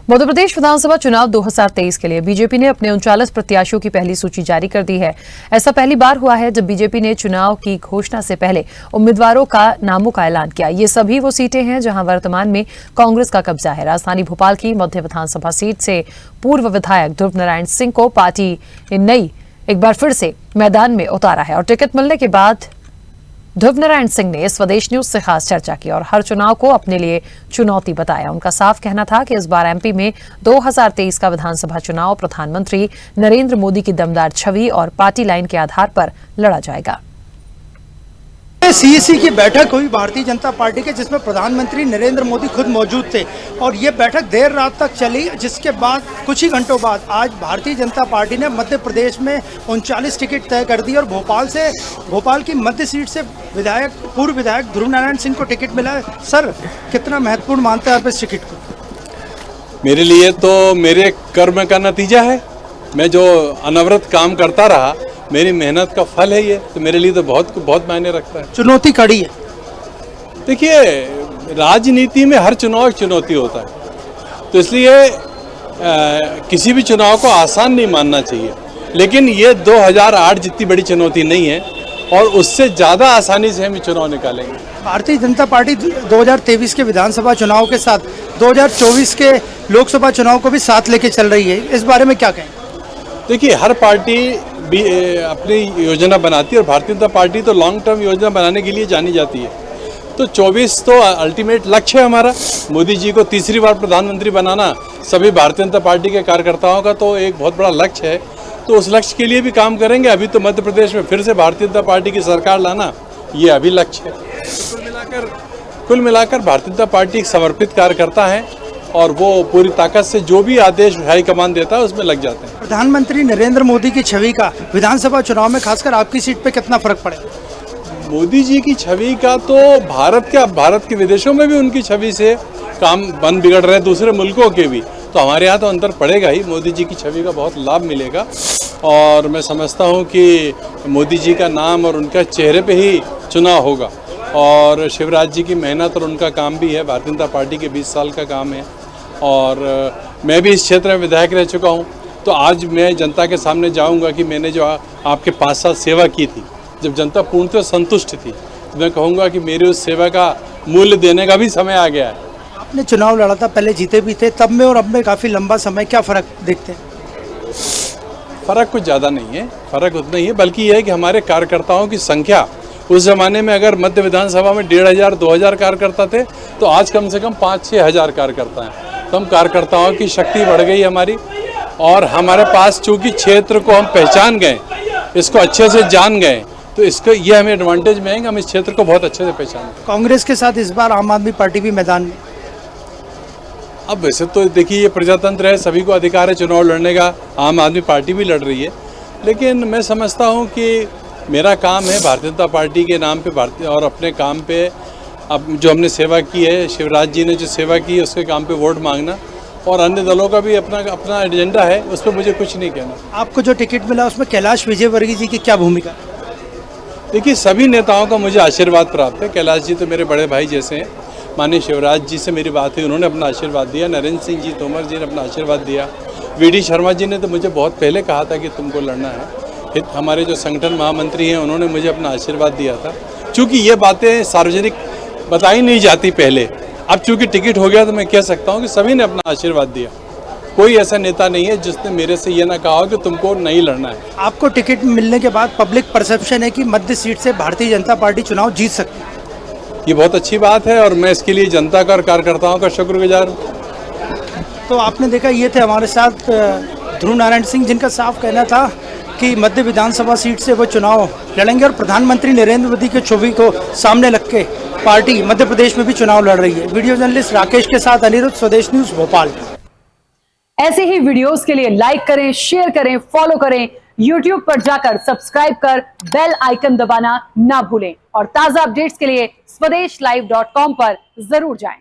मध्य प्रदेश विधानसभा चुनाव 2023 के लिए बीजेपी ने अपने 39 प्रत्याशियों की पहली सूची जारी कर दी है। ऐसा पहली बार हुआ है जब बीजेपी ने चुनाव की घोषणा से पहले उम्मीदवारों का नामों का ऐलान किया। ये सभी वो सीटें हैं जहां वर्तमान में कांग्रेस का कब्जा है। राजधानी भोपाल की मध्य विधानसभा सीट से पूर्व विधायक ध्रुव नारायण सिंह को पार्टी ने एक बार फिर से मैदान में उतारा है और टिकट मिलने के बाद ध्रुव नारायण सिंह ने स्वदेश न्यूज से खास चर्चा की और हर चुनाव को अपने लिए चुनौती बताया। उनका साफ कहना था कि इस बार एमपी में 2023 का विधानसभा चुनाव प्रधानमंत्री नरेंद्र मोदी की दमदार छवि और पार्टी लाइन के आधार पर लड़ा जाएगा। सीईसी की बैठक हुई भारतीय जनता पार्टी के, जिसमें प्रधानमंत्री नरेंद्र मोदी खुद मौजूद थे और ये बैठक देर रात तक चली, जिसके बाद कुछ ही घंटों बाद आज भारतीय जनता पार्टी ने मध्य प्रदेश में 39 टिकट तय कर दी और भोपाल की मध्य सीट से पूर्व विधायक ध्रुव नारायण सिंह को टिकट मिला है। सर, कितना महत्वपूर्ण मानते हैं आप इस टिकट को? मेरे लिए तो मेरे कर्म का नतीजा है। मैं जो अनवरत काम करता रहा, मेरी मेहनत का फल है ये, तो मेरे लिए तो बहुत मायने रखता है। चुनौती कड़ी है। देखिए, राजनीति में हर चुनाव एक चुनौती होता है, तो इसलिए किसी भी चुनाव को आसान नहीं मानना चाहिए। लेकिन ये 2008 जितनी बड़ी चुनौती नहीं है और उससे ज़्यादा आसानी से हम चुनाव निकालेंगे। भारतीय जनता पार्टी 2023 के विधानसभा चुनाव के साथ 2024 के लोकसभा चुनाव को भी साथ लेके चल रही है, इस बारे में क्या कहें? देखिए, हर पार्टी भी अपनी योजना बनाती है और भारतीय जनता पार्टी तो लॉन्ग टर्म योजना बनाने के लिए जानी जाती है। तो 24 तो अल्टीमेट लक्ष्य है हमारा। मोदी जी को तीसरी बार प्रधानमंत्री बनाना सभी भारतीय जनता पार्टी के कार्यकर्ताओं का तो एक बहुत बड़ा लक्ष्य है, तो उस लक्ष्य के लिए भी काम करेंगे। अभी तो मध्य प्रदेश में फिर से भारतीय जनता पार्टी की सरकार लाना ये अभी लक्ष्य है। कुल मिलाकर भारतीय जनता पार्टी एक समर्पित कार्यकर्ता है और वो पूरी ताकत से जो भी आदेश हाईकमान देता है उसमें लग जाते हैं। प्रधानमंत्री नरेंद्र मोदी की छवि का विधानसभा चुनाव में खासकर आपकी सीट पे कितना फर्क पड़ेगा? मोदी जी की छवि का तो भारत के विदेशों में भी उनकी छवि से काम बन बिगड़ रहे हैं, दूसरे मुल्कों के भी, तो हमारे यहाँ तो अंतर पड़ेगा ही। मोदी जी की छवि का बहुत लाभ मिलेगा और मैं समझता हूँ कि मोदी जी का नाम और उनका चेहरे पे ही चुनाव होगा। और शिवराज जी की मेहनत और उनका काम भी है, भारतीय जनता पार्टी के 20 साल का काम है और मैं भी इस क्षेत्र में विधायक रह चुका हूँ। तो आज मैं जनता के सामने जाऊँगा कि मैंने जो आपके 5 साल सेवा की थी, जब जनता पूर्णतः संतुष्ट थी, तो मैं कहूँगा कि मेरी उस सेवा का मूल्य देने का भी समय आ गया है। आपने चुनाव लड़ा था, पहले जीते भी थे, तब में और अब में काफ़ी लंबा समय, क्या फ़र्क देखते हैं? फ़र्क कुछ ज़्यादा नहीं है, फ़र्क उतना ही है, बल्कि यह है कि हमारे कार्यकर्ताओं की संख्या, उस ज़माने में अगर मध्य विधानसभा में 1500-2000 कार्यकर्ता थे, तो आज कम से कम 5-6 हज़ार कार्यकर्ता हैं। तो हम कार्यकर्ताओं की शक्ति बढ़ गई हमारी और हमारे पास चूँकि क्षेत्र को हम पहचान गए, इसको अच्छे से जान गए, तो इसको ये हमें एडवांटेज में है कि हम इस क्षेत्र को बहुत अच्छे से पहचान। कांग्रेस के साथ इस बार आम आदमी पार्टी भी मैदान में। अब वैसे तो देखिए, ये प्रजातंत्र है, सभी को अधिकार है चुनाव लड़ने का, आम आदमी पार्टी भी लड़ रही है। लेकिन मैं समझता हूँ कि मेरा काम है भारतीय जनता पार्टी के नाम पे और अपने काम पे, अब जो हमने सेवा की है, शिवराज जी ने जो सेवा की है उसके काम पे वोट मांगना, और अन्य दलों का भी अपना एजेंडा है, उस पर मुझे कुछ नहीं कहना। आपको जो टिकट मिला उसमें कैलाश विजयवर्गीय जी की क्या भूमिका? देखिए, सभी नेताओं का मुझे आशीर्वाद प्राप्त है। कैलाश जी तो मेरे बड़े भाई जैसे हैं। माननीय शिवराज जी से मेरी बात हुई, उन्होंने अपना आशीर्वाद दिया। नरेंद्र सिंह जी तोमर जी ने अपना आशीर्वाद दिया। वीडी शर्मा जी ने तो मुझे बहुत पहले कहा था कि तुमको लड़ना है। हमारे जो संगठन महामंत्री हैं उन्होंने मुझे अपना आशीर्वाद दिया था। चूँकि ये बातें सार्वजनिक बताई नहीं जाती पहले, अब चूँकि टिकट हो गया तो मैं कह सकता हूँ कि सभी ने अपना आशीर्वाद दिया। कोई ऐसा नेता नहीं है जिसने मेरे से ये ना कहा हो कि तुमको नहीं लड़ना है। आपको टिकट मिलने के बाद पब्लिक परसेप्शन है कि मध्य सीट से भारतीय जनता पार्टी चुनाव जीत सकती है। ये बहुत अच्छी बात है और मैं इसके लिए जनता का और कार्यकर्ताओं का शुक्रगुजार हूँ। तो आपने देखा, ये थे हमारे साथ ध्रुव नारायण सिंह, जिनका साफ कहना था कि मध्य विधानसभा सीट से वो चुनाव लड़ेंगे और प्रधानमंत्री नरेंद्र मोदी की छवि को सामने रख के पार्टी मध्य प्रदेश में भी चुनाव लड़ रही है। वीडियो जर्नलिस्ट राकेश के साथ अनिरुद्ध, स्वदेश न्यूज भोपाल। ऐसे ही वीडियोस के लिए लाइक करें, शेयर करें, फॉलो करें, YouTube पर जाकर सब्सक्राइब कर बेल आइकन दबाना ना भूलें और ताजा अपडेट्स के लिए swedeshlive.com पर जरूर जाएं।